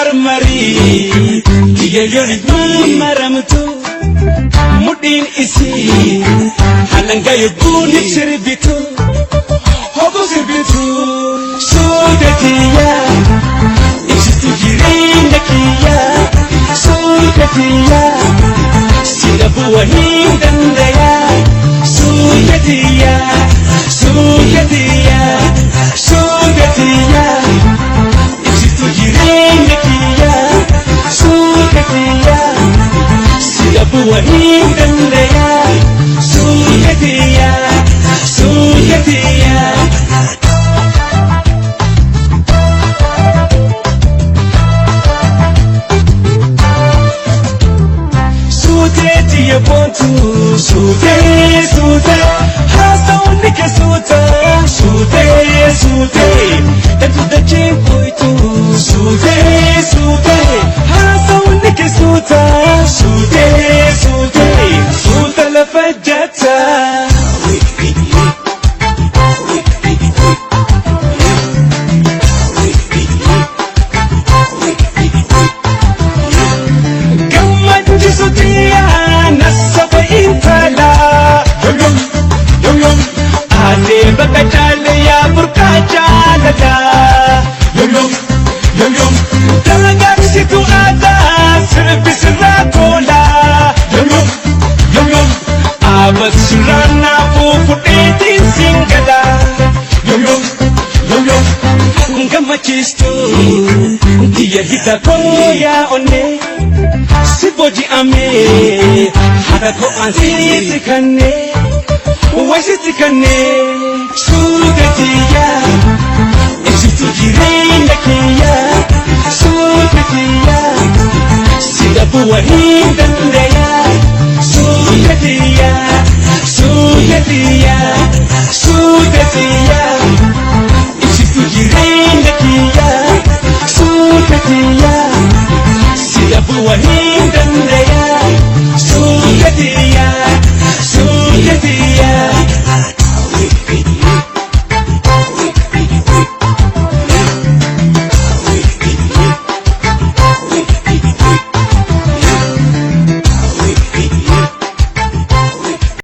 marmari Kiyayoni maramtu Mudin isi Halangayo guni sirbitu Hobo sirbitu Sudatiya Isitu jirinda kiya Sudatiya Sinabuwa hindandaya Sudatiya Sudatiya Sudatiya Isitu jirinda kiya Sudatiya Sinabuwa hindandaya Sudatiya Sudatiya Sudatiya pontu Sude Hasa unike Sude Etu da chimpuitu Sude Hasa unike Sude la fajjata Gammachi sutiya nasaba intala Yom Ade baka chale ya burka chalada Yom Talagang situ ada Service rakola Yom Abat surana puputin singada Yom Gamachisto Dia hita koya one Siboji ame Hata ko ansitikane Wasitikane Sudatiya Isitu jirinda kiya Sudatiya Sinabuwa hindandaya Sudatiya